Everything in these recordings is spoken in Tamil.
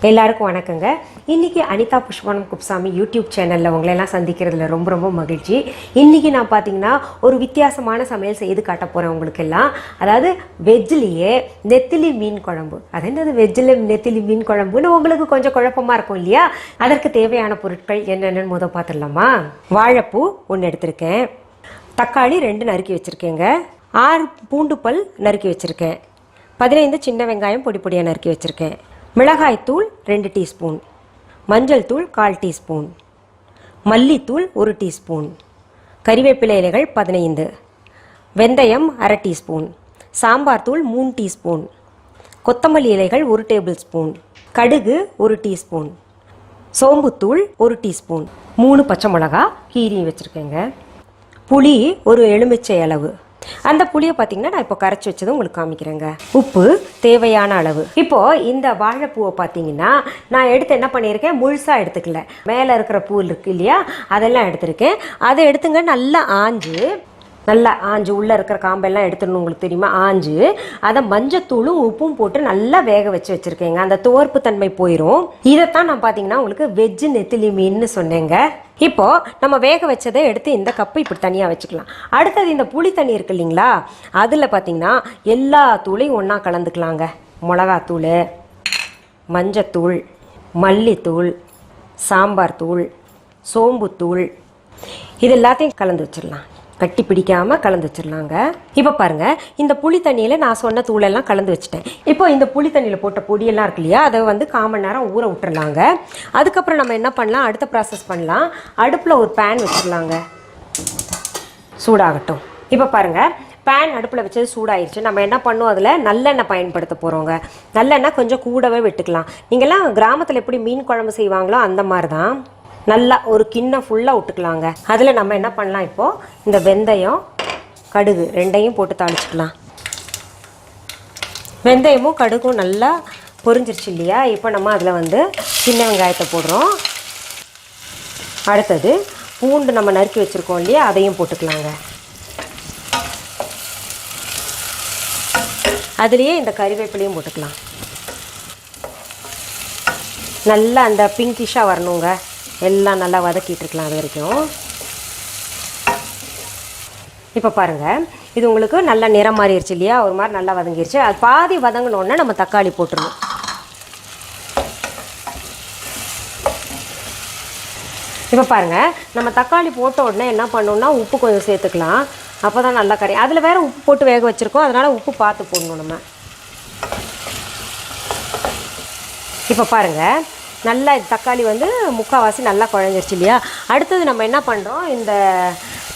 எல்லாருக்கும் வணக்கங்க. இன்னைக்கு அனிதா புஷ்பாவனம்குப்புசாமி யூடியூப் சேனலில் உங்களெல்லாம் சந்திக்கிறதுல ரொம்ப ரொம்ப மகிழ்ச்சி. இன்றைக்கி நான் பார்த்தீங்கன்னா ஒரு வித்தியாசமான சமையல் செய்து காட்ட போகிறேன் உங்களுக்கெல்லாம். அதாவது வெஜ்லேயே நெத்திலி மீன் குழம்பு. அது என்னது வெஜ்ஜில் நெத்திலி மீன் குழம்புன்னு உங்களுக்கு கொஞ்சம் குழப்பமாக இருக்கும் இல்லையா? அதற்கு தேவையான பொருட்கள் என்னென்னு முதல் பார்த்துடலாமா? வாழைப்பூ ஒன்று எடுத்திருக்கேன், தக்காளி 2 நறுக்கி வச்சுருக்கேங்க, 6 பூண்டு பல் நறுக்கி வச்சுருக்கேன், 15 சின்ன வெங்காயம் பொடி பொடியாக நறுக்கி வச்சுருக்கேன், மிளகாய்த்தூள் 2 டீஸ்பூன், மஞ்சள் தூள் 1/4 டீஸ்பூன், மல்லித்தூள் 1 டீஸ்பூன், கறிவேப்பிலை இலைகள் 15, வெந்தயம் 1/2 டீஸ்பூன், சாம்பார் தூள் 3 டீஸ்பூன், கொத்தமல்லி இலைகள் 1 டேபிள் ஸ்பூன், கடுகு 1 டீஸ்பூன், சோம்புத்தூள் 1 டீஸ்பூன், 3 பச்சை மிளகா கீரி வச்சுருக்கேங்க, புளி ஒரு எலுமிச்சை அளவு. அந்த புளியை பார்த்தீங்கன்னா நான் இப்போ கரைச்சி வச்சதும் உங்களுக்கு காமிக்கிறேங்க. உப்பு தேவையான அளவு. இப்போ இந்த வாழைப்பூவை பார்த்தீங்கன்னா நான் எடுத்து என்ன பண்ணியிருக்கேன், முழுசாக எடுத்துக்கல, மேலே இருக்கிற பூ இருக்கு இல்லையா, அதெல்லாம் எடுத்திருக்கேன். அதை எடுத்துங்க, நல்லா ஆஞ்சு உள்ளே இருக்கிற காம்பெல்லாம் எடுத்துடணும். உங்களுக்கு தெரியுமா, ஆஞ்சு அதை மஞ்சத்தூளும் உப்பும் போட்டு நல்லா வேக வச்சுருக்கேங்க. அந்த துவர்ப்பு தன்மை போயிடும். இதைத்தான் நான் பார்த்தீங்கன்னா உங்களுக்கு வெஜ் நெத்திலி மீன்னு சொன்னேங்க. இப்போ நம்ம வேக வச்சதை எடுத்து இந்த கப்பு இப்படி தனியாக வச்சுக்கலாம். அடுத்தது இந்த புளி தண்ணி இருக்கு இல்லைங்களா, அதில் பார்த்தீங்கன்னா எல்லா தூளையும் ஒன்றா கலந்துக்கலாங்க. மிளகாத்தூள், மஞ்சத்தூள், மல்லித்தூள், சாம்பார் தூள், சோம்புத்தூள், இது எல்லாத்தையும் கலந்து வச்சிடலாம். கட்டி பிடிக்காமல் கலந்து வச்சிடலாங்க. இப்போ பாருங்கள், இந்த புளி தண்ணியில் நான் சொன்ன தூளெல்லாம் கலந்து வச்சுட்டேன். இப்போ இந்த புளி தண்ணியில் போட்ட பொடியெல்லாம் இருக்கு இல்லையா, அதை வந்து 1/4 மணி நேரம் ஊற விட்டுறலாங்க. அதுக்கப்புறம் நம்ம என்ன பண்ணலாம், அடுத்த ப்ராசஸ் பண்ணலாம். அடுப்பில் ஒரு பேன் வச்சிடலாங்க, சூடாகட்டும். இப்போ பாருங்கள், பேன் அடுப்பில் வச்சது சூடாயிருச்சு. நம்ம என்ன பண்ணோம், அதில் நல்லெண்ணெய் பயன்படுத்த போகிறோங்க. நல்லெண்ணெய் கொஞ்சம் கூடவே விட்டுக்கலாம். நீங்கள்லாம் கிராமத்தில் எப்படி மீன் குழம்பு செய்வாங்களோ அந்த மாதிரி தான். நல்லா ஒரு கிண்ணம் ஃபுல்லாக விட்டுக்கலாங்க. அதில் நம்ம என்ன பண்ணலாம், இப்போது இந்த வெந்தயம் கடுகு 2ஐயும் போட்டு தாளிச்சிக்கலாம். வெந்தயமும் கடுகும் நல்லா பொரிஞ்சிருச்சு இல்லையா, இப்போ நம்ம அதில் வந்து சின்ன வெங்காயத்தை போடுறோம். அடுத்தது பூண்டு நம்ம நறுக்கி வச்சுருக்கோம் இல்லையா, அதையும் போட்டுக்கலாங்க. அதுலேயே இந்த கறிவேப்பிலையும் போட்டுக்கலாம். நல்லா அந்த பிங்கிஷாக வரணுங்க. எல்லாம் நல்லா வதக்கிட்டு இருக்கலாம் அது வரைக்கும். இப்போ பாருங்கள், இது உங்களுக்கு நல்லா நிறம் மாறிடுச்சு இல்லையா, ஒரு மாதிரி நல்லா வதங்கிடுச்சு. அது பாதி வதங்கினோடனே நம்ம தக்காளி போட்டுருணும். இப்போ பாருங்கள், நம்ம தக்காளி போட்ட உடனே என்ன பண்ணோம்னா உப்பு கொஞ்சம் சேர்த்துக்கலாம். அப்போ தான் நல்லா கறி. அதில் வேறு உப்பு போட்டு வேக வச்சுருக்கோம், அதனால் உப்பு பார்த்து போடணும் நம்ம. இப்போ பாருங்கள், நல்லா தக்காளி வந்து முக்கால்வாசி நல்லா குழஞ்சிருச்சு இல்லையா. அடுத்தது நம்ம என்ன பண்ணுறோம், இந்த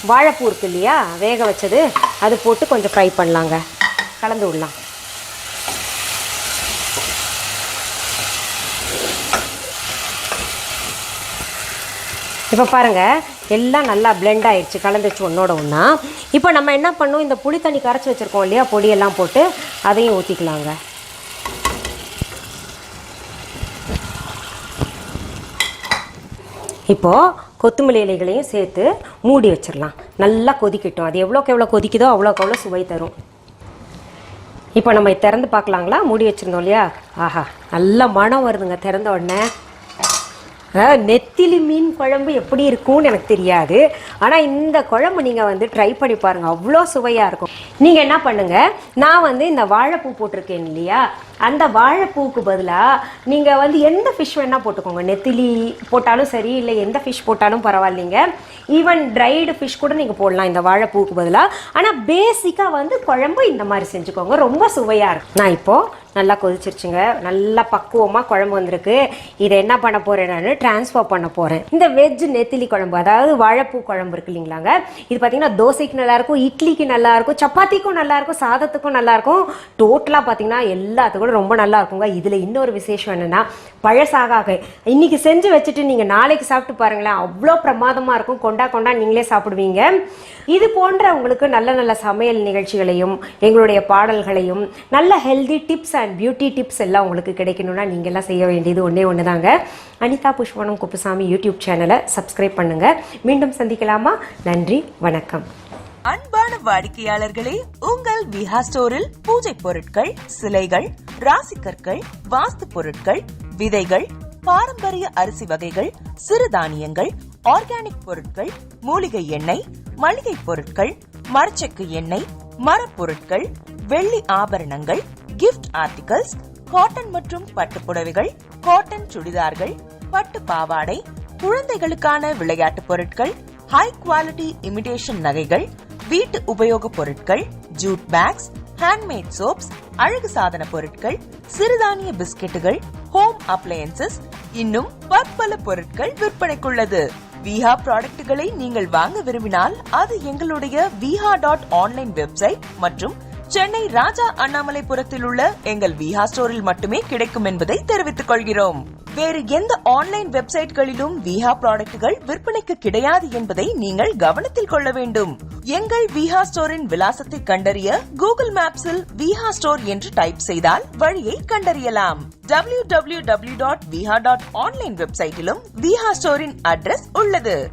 வாழைப்பூ இருக்கு இல்லையா, வேக வச்சது, அது போட்டு கொஞ்சம் ஃப்ரை பண்ணலாங்க, கலந்து விடலாம். இப்போ பாருங்கள், எல்லாம் நல்லா பிளெண்ட் ஆகிடுச்சு, கலந்துச்சு ஒன்றோட ஒன்றா. இப்போ நம்ம என்ன பண்ணோம், இந்த புளி தண்ணி கரைச்சி வச்சுருக்கோம் இல்லையா, பொடியெல்லாம் போட்டு அதையும் ஊற்றிக்கலாங்க. இப்போது கொத்தமல்லி இலைகளையும் சேர்த்து மூடி வச்சிடலாம். நல்லா கொதிக்கட்டும். அது எவ்வளோக்கு எவ்வளோ கொதிக்குதோ அவ்வளோக்கு அவ்வளோ சுவை தரும். இப்போ நம்ம திறந்து பார்க்கலாங்களா, மூடி வச்சுருந்தோம் இல்லையா. ஆஹா, நல்ல மனம் வருதுங்க திறந்த உடனே. அதாவது நெத்திலி மீன் குழம்பு எப்படி இருக்கும்னு எனக்கு தெரியாது, ஆனால் இந்த குழம்பு நீங்கள் வந்து ட்ரை பண்ணி பாருங்கள், அவ்வளோ சுவையாக இருக்கும். நீங்கள் என்ன பண்ணுங்கள், நான் வந்து இந்த வாழைப்பூ போட்டிருக்கேன் இல்லையா, அந்த வாழைப்பூவுக்கு பதிலாக நீங்கள் வந்து எந்த ஃபிஷ் வேணால் போட்டுக்கோங்க. நெத்திலி போட்டாலும் சரி, இல்லை எந்த ஃபிஷ் போட்டாலும் பரவாயில்லைங்க. ஈவன் ட்ரைடு ஃபிஷ் கூட நீங்கள் போடலாம் இந்த வாழைப்பூவுக்கு பதிலாக. ஆனால் பேசிக்காக வந்து குழம்பு இந்த மாதிரி செஞ்சுக்கோங்க, ரொம்ப சுவையாக இருக்கும். நான் இப்போது நல்லா கொதிச்சிருச்சுங்க, நல்லா பக்குவமாக குழம்பு வந்திருக்கு. இதை என்ன பண்ண போகிறேன், நான் ட்ரான்ஸ்ஃபர் பண்ண போகிறேன். இந்த வெஜ் நெத்திலி குழம்பு, அதாவது வாழைப்பூ குழம்பு இருக்கு இல்லைங்களாங்க, இது பார்த்தீங்கன்னா தோசைக்கு நல்லாயிருக்கும், இட்லிக்கு நல்லாயிருக்கும், சப்பாத்திக்கும் நல்லாயிருக்கும், சாதத்துக்கும் நல்லாயிருக்கும். டோட்டலாக பார்த்தீங்கன்னா எல்லாத்துக்கும் ரொம்ப நல்லா இருக்குங்க. இதில் இன்னொரு விசேஷம் என்னென்னா, பழசாக இன்னைக்கு செஞ்சு வச்சுட்டு நீங்கள் நாளைக்கு சாப்பிட்டு பாருங்களேன், அவ்வளோ பிரமாதமாக இருக்கும். கொண்டா நீங்களே சாப்பிடுவீங்க. இது போன்ற உங்களுக்கு நல்ல நல்ல சமையல் நிகழ்ச்சிகளையும் எங்களுடைய பாடல்களையும் நல்ல healthy tips and beauty tips எல்லாம் உங்களுக்கு கிடைக்கணும்னா நீங்கள் எல்லாம் செய்ய வேண்டியது ஒன்று தாங்க. அனிதா புஷ்பாவனம்குப்புசாமி யூடியூப் சேனலை சப்ஸ்கிரைப் பண்ணுங்கள். மீண்டும் சந்திக்கலாமா? நன்றி, வணக்கம். அன்பான வாடிக்கையாளர்களே, உங்கள் விஹா ஸ்டோரில் பூஜை பொருட்கள், சிலைகள், ராசி கற்கள், வாஸ்து பொருட்கள், விதைகள், பாரம்பரிய அரிசி வகைகள், சிறுதானியங்கள், ஆர்கானிக் பொருட்கள், மூலிகை எண்ணெய், மளிகை பொருட்கள், மரச்செக்கு எண்ணெய், மரப்பொருட்கள், வெள்ளி ஆபரணங்கள், கிஃப்ட் ஆர்டிகல்ஸ், காட்டன் மற்றும் பட்டு புடவைகள், காட்டன் சுடிதார்கள், பட்டு பாவாடை, குழந்தைகளுக்கான விளையாட்டு பொருட்கள், ஹை குவாலிட்டி இமிடேஷன் நகைகள், வீட்டு உபயோக பொருட்கள், ஜூட் பேக்ஸ், ஹேண்ட்மேட் சோப்ஸ், அழகு சாதன பொருட்கள், சிறுதானிய பிஸ்கெட்டுகள், ஹோம் அப்ளையன்சஸ், இன்னும் பற்பல பொருட்கள் விற்பனைக்குள்ளது. விஹா ப்ராடக்ட்களை நீங்கள் வாங்க விரும்பினால் அது எங்களுடைய viha.online வெப்சைட் மற்றும் சென்னை ராஜா அண்ணாமலைபுரத்தில் உள்ள எங்கள் விஹா ஸ்டோரில் மட்டுமே கிடைக்கும் என்பதை தெரிவித்துக் கொள்கிறோம். வேறு எந்த ஆன்லைன் வெப்சைட்களிலும் விஹா ப்ராடக்ட்கள் விற்பனைக்கு கிடையாது என்பதை நீங்கள் கவனத்தில் கொள்ள வேண்டும். எங்கள் விஹா ஸ்டோரின் விலாசத்தை கண்டறிய கூகுள் மேப்ஸில் விஹா ஸ்டோர் என்று டைப் செய்தால் வழியை கண்டறியலாம். www.viha.online வெப்சைட்டிலும் விஹா ஸ்டோரின் அட்ரஸ் உள்ளது.